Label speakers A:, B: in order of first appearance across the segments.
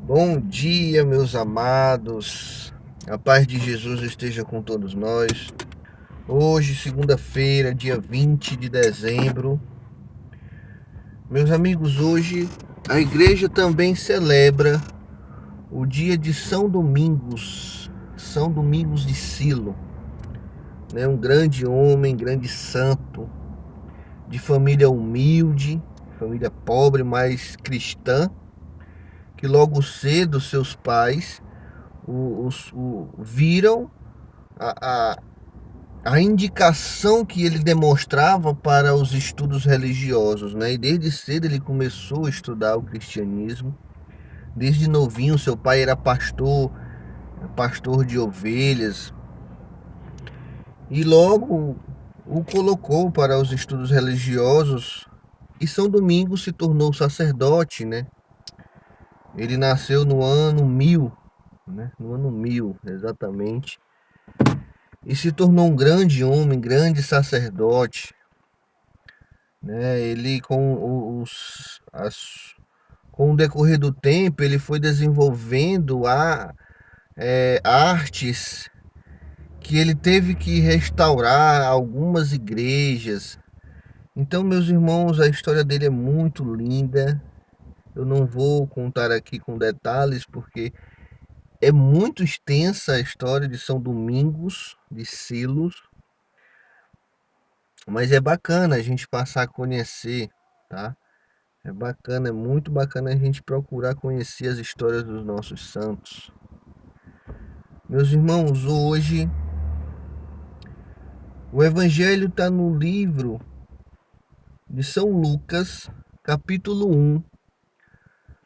A: Bom dia, meus amados. A paz de Jesus esteja com todos nós. Hoje, segunda-feira, dia 20 de dezembro. Meus amigos, hoje a igreja também celebra o dia de São Domingos de Silo, né? Um grande homem, grande santo, de família humilde, família pobre, mas cristã, que logo cedo seus pais viram a, a, a indicação que ele demonstrava para os estudos religiosos, né? E desde cedo ele começou a estudar o cristianismo. Desde novinho, seu pai era pastor de ovelhas, e logo o colocou para os estudos religiosos. E São Domingos se tornou sacerdote, né? Ele nasceu no ano 1000, né? No ano 1000, exatamente. E se tornou um grande homem, grande sacerdote, né? Ele com o decorrer do tempo ele foi desenvolvendo artes que ele teve que restaurar algumas igrejas. Então, meus irmãos, a história dele é muito linda. Eu não vou contar aqui com detalhes porque é muito extensa a história de São Domingos de Silos. Mas é bacana a gente passar a conhecer, tá? É bacana, é muito bacana a gente procurar conhecer as histórias dos nossos santos. Meus irmãos, hoje o Evangelho está no livro de São Lucas, capítulo 1,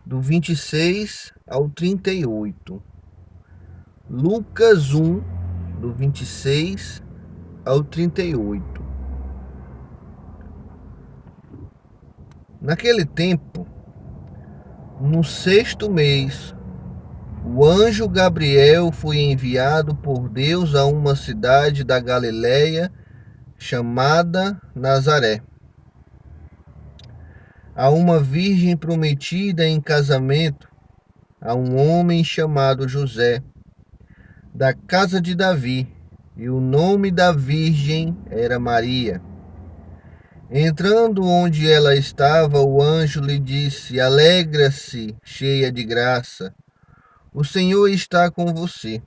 A: do 26 ao 38. Lucas 1, do 26 ao 38. Naquele tempo, no sexto mês, o anjo Gabriel foi enviado por Deus a uma cidade da Galiléia chamada Nazaré, a uma virgem prometida em casamento a um homem chamado José, da casa de Davi, e o nome da virgem era Maria. Entrando onde ela estava, o anjo lhe disse: Alegra-se, cheia de graça, o Senhor está com você.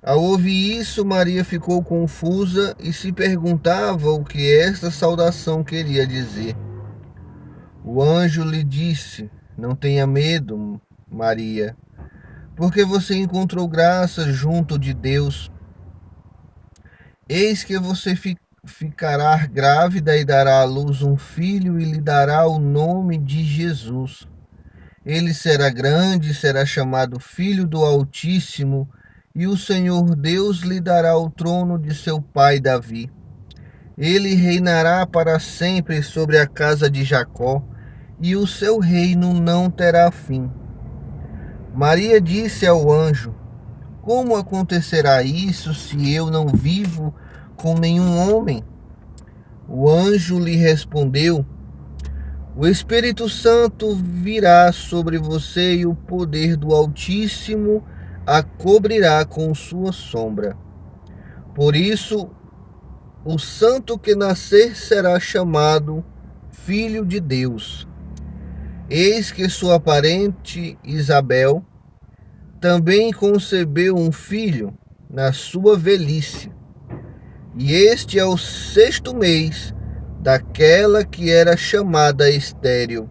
A: Ao ouvir isso, Maria ficou confusa e se perguntava o que esta saudação queria dizer. O anjo lhe disse: Não tenha medo, Maria, porque você encontrou graça junto de Deus. Eis que você ficará grávida e dará à luz um filho e lhe dará o nome de Jesus. Ele será grande e será chamado Filho do Altíssimo, e o Senhor Deus lhe dará o trono de seu pai Davi. Ele reinará para sempre sobre a casa de Jacó, e o seu reino não terá fim. Maria disse ao anjo: Como acontecerá isso se eu não vivo com nenhum homem? O anjo lhe respondeu: O Espírito Santo virá sobre você e o poder do Altíssimo a cobrirá com sua sombra. Por isso, o santo que nascer será chamado Filho de Deus. Eis que sua parente Isabel também concebeu um filho na sua velhice. E este é o sexto mês daquela que era chamada estéril,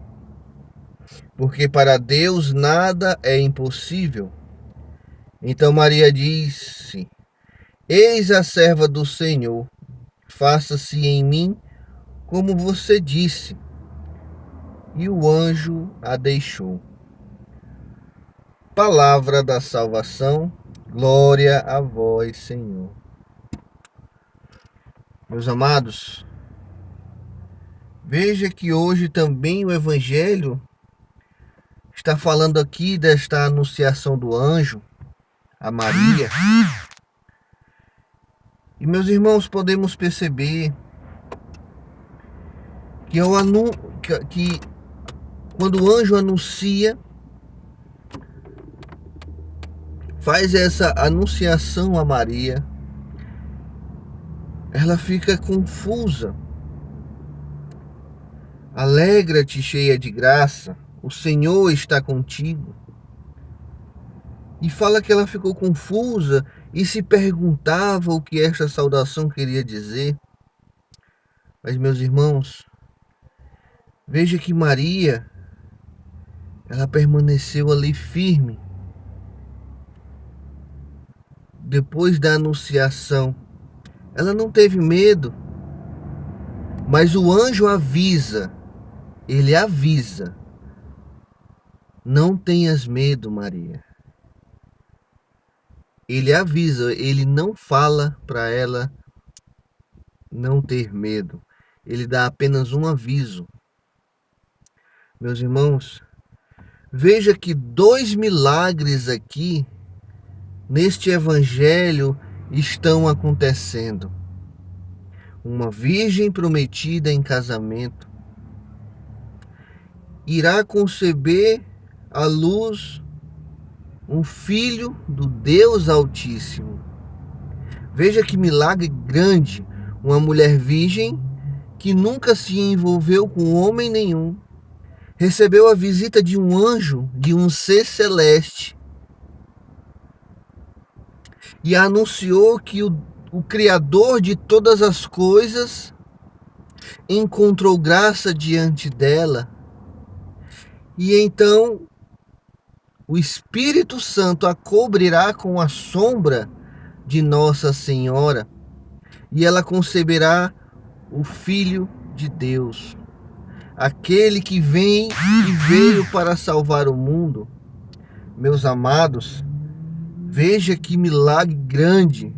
A: porque para Deus nada é impossível. Então Maria disse: Eis a serva do Senhor, faça-se em mim como você disse. E o anjo a deixou. Palavra da salvação, glória a vós, Senhor. Meus amados, veja que hoje também o Evangelho está falando aqui desta anunciação do anjo a Maria. E, meus irmãos, podemos perceber que quando o anjo anuncia faz essa anunciação a Maria, ela fica confusa. Alegra-te, cheia de graça, o Senhor está contigo. E fala que ela ficou confusa e se perguntava o que esta saudação queria dizer. Mas, meus irmãos, veja que Maria, ela permaneceu ali firme. Depois da anunciação, ela não teve medo, mas o anjo avisa, ele avisa: não tenhas medo, Maria. Ele avisa, ele não fala para ela não ter medo. Ele dá apenas um aviso. Meus irmãos, veja que 2 milagres aqui neste evangelho estão acontecendo. Uma virgem prometida em casamento irá conceber à luz um filho do Deus Altíssimo. Veja que milagre grande. Uma mulher virgem que nunca se envolveu com homem nenhum recebeu a visita de um anjo, de um ser celeste, e anunciou que o Criador de todas as coisas encontrou graça diante dela. E então o Espírito Santo a cobrirá com a sombra de Nossa Senhora, e ela conceberá o Filho de Deus, aquele que veio para salvar o mundo. Meus amados, veja que milagre grande.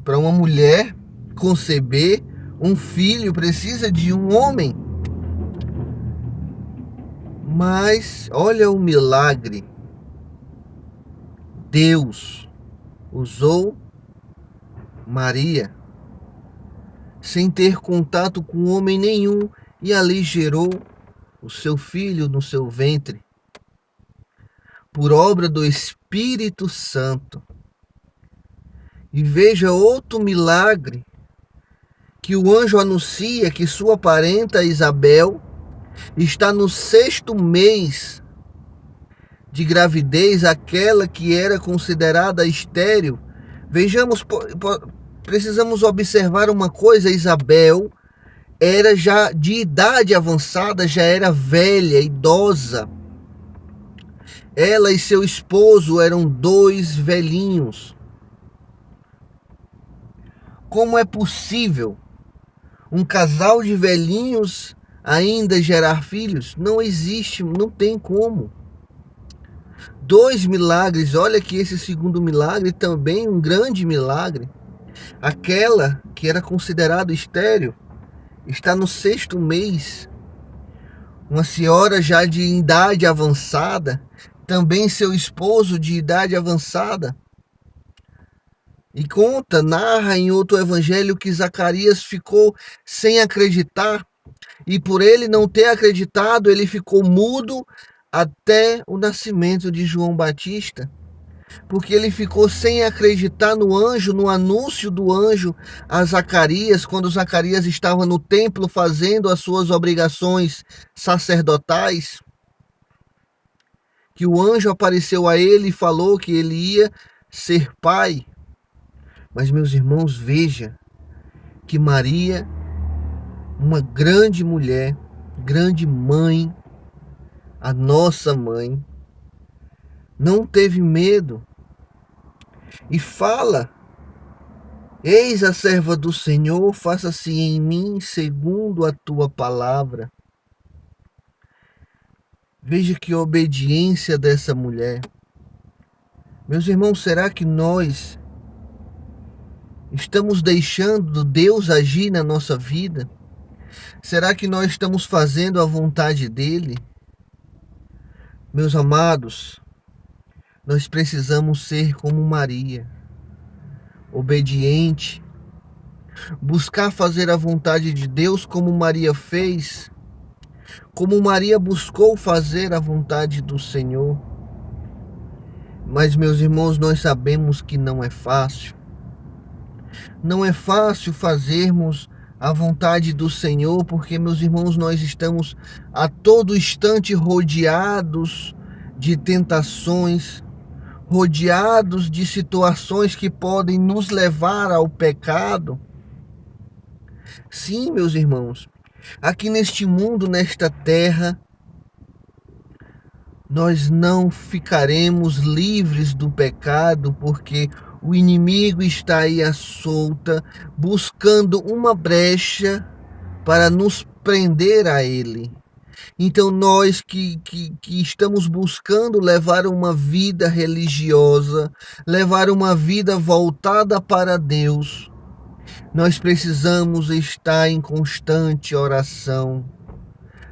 A: Para uma mulher conceber um filho, precisa de um homem. Mas olha o milagre. Deus usou Maria sem ter contato com homem nenhum, e ali gerou o seu filho no seu ventre, por obra do Espírito Santo. E veja outro milagre, que o anjo anuncia que sua parenta Isabel está no 6º mês de gravidez, aquela que era considerada estéril. Vejamos, precisamos observar uma coisa: Isabel era já de idade avançada, já era velha, idosa. Ela e seu esposo eram 2 velhinhos. Como é possível um casal de velhinhos ainda gerar filhos? Não existe, não tem como. 2 milagres, olha que esse segundo milagre também um grande milagre. Aquela que era considerada estéril está no 6º mês. Uma senhora já de idade avançada, também seu esposo de idade avançada. E narra em outro evangelho que Zacarias ficou sem acreditar, e por ele não ter acreditado, ele ficou mudo até o nascimento de João Batista, porque ele ficou sem acreditar no anjo, no anúncio do anjo a Zacarias, quando Zacarias estava no templo fazendo as suas obrigações sacerdotais, que o anjo apareceu a ele e falou que ele ia ser pai. Mas, meus irmãos, veja que Maria, uma grande mulher, grande mãe, a nossa mãe, não teve medo e fala: eis a serva do Senhor, faça-se em mim segundo a tua palavra. Veja que obediência dessa mulher. Meus irmãos, será que nós estamos deixando Deus agir na nossa vida? Será que nós estamos fazendo a vontade dele? Meus amados, nós precisamos ser como Maria, obediente, buscar fazer a vontade de Deus como Maria fez, como Maria buscou fazer a vontade do Senhor. Mas, meus irmãos, nós sabemos que não é fácil. Não é fácil fazermos a vontade do Senhor, porque, meus irmãos, nós estamos a todo instante rodeados de tentações, rodeados de situações que podem nos levar ao pecado. Sim, meus irmãos, aqui neste mundo, nesta terra, nós não ficaremos livres do pecado, porque o inimigo está aí à solta, buscando uma brecha para nos prender a ele. Então nós que estamos buscando levar uma vida religiosa, levar uma vida voltada para Deus, nós precisamos estar em constante oração.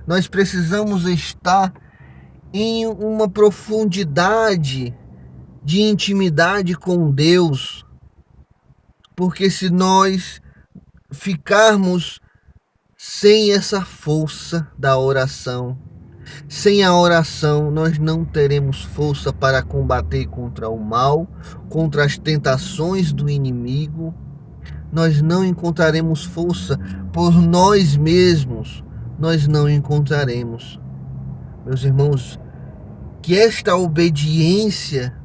A: Nós precisamos estar em uma profundidade de intimidade com Deus, porque se nós ficarmos sem essa força da oração, sem a oração, nós não teremos força para combater contra o mal, contra as tentações do inimigo. Nós não encontraremos força por nós mesmos, nós não encontraremos. Meus irmãos, que esta obediência,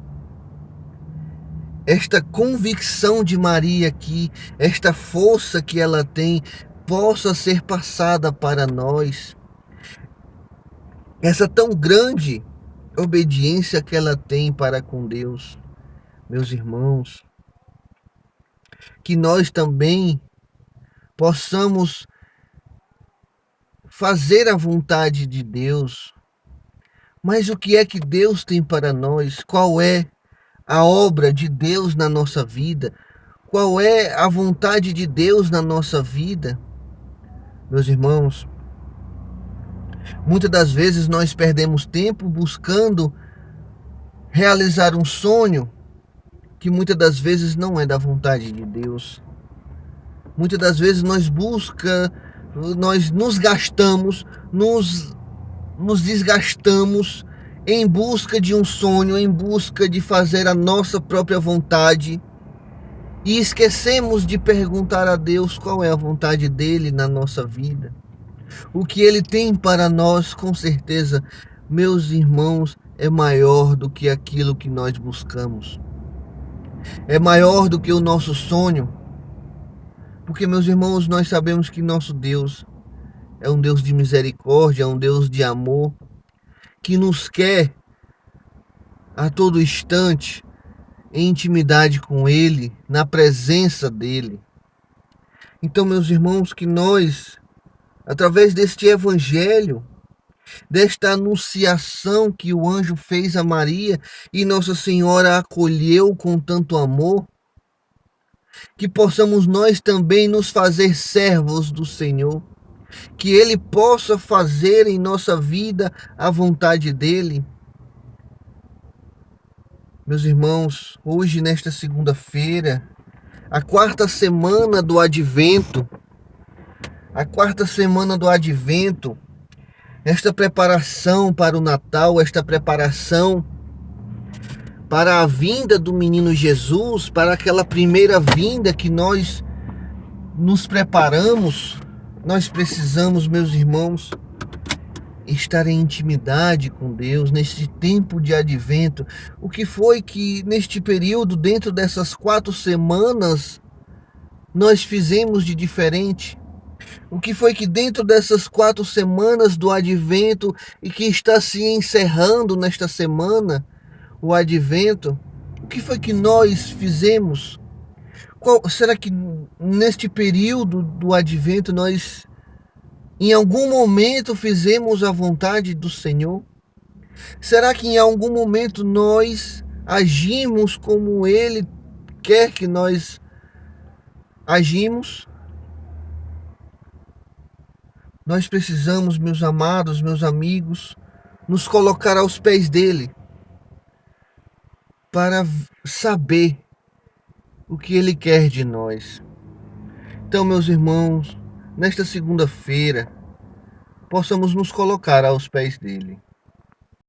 A: esta convicção de Maria aqui, esta força que ela tem, possa ser passada para nós. Essa tão grande obediência que ela tem para com Deus, meus irmãos, que nós também possamos fazer a vontade de Deus. Mas o que é que Deus tem para nós? Qual é a obra de Deus na nossa vida? Qual é a vontade de Deus na nossa vida? Meus irmãos, muitas das vezes nós perdemos tempo buscando realizar um sonho que muitas das vezes não é da vontade de Deus. Muitas das vezes nós nos gastamos, nos desgastamos em busca de um sonho, em busca de fazer a nossa própria vontade, e esquecemos de perguntar a Deus qual é a vontade dele na nossa vida. O que ele tem para nós, com certeza, meus irmãos, é maior do que aquilo que nós buscamos. É maior do que o nosso sonho. Porque, meus irmãos, nós sabemos que nosso Deus é um Deus de misericórdia, é um Deus de amor, que nos quer a todo instante em intimidade com Ele, na presença dEle. Então, meus irmãos, que nós, através deste evangelho, desta anunciação que o anjo fez a Maria e Nossa Senhora acolheu com tanto amor, que possamos nós também nos fazer servos do Senhor, que Ele possa fazer em nossa vida a vontade dEle. Meus irmãos, hoje, nesta segunda-feira, a quarta semana do Advento, esta preparação para o Natal, esta preparação para a vinda do menino Jesus, para aquela primeira vinda que nós nos preparamos, nós precisamos, meus irmãos, estar em intimidade com Deus neste tempo de advento. O que foi que neste período, dentro dessas 4 semanas, nós fizemos de diferente? O que foi que dentro dessas 4 semanas do advento e que está se encerrando nesta semana, o advento, o que foi que nós fizemos? Será que neste período do advento nós em algum momento fizemos a vontade do Senhor? Será que em algum momento nós agimos como Ele quer que nós agimos? Nós precisamos, meus amados, meus amigos, nos colocar aos pés dEle para saber o que Ele quer de nós. Então, meus irmãos, nesta segunda-feira, possamos nos colocar aos pés dEle.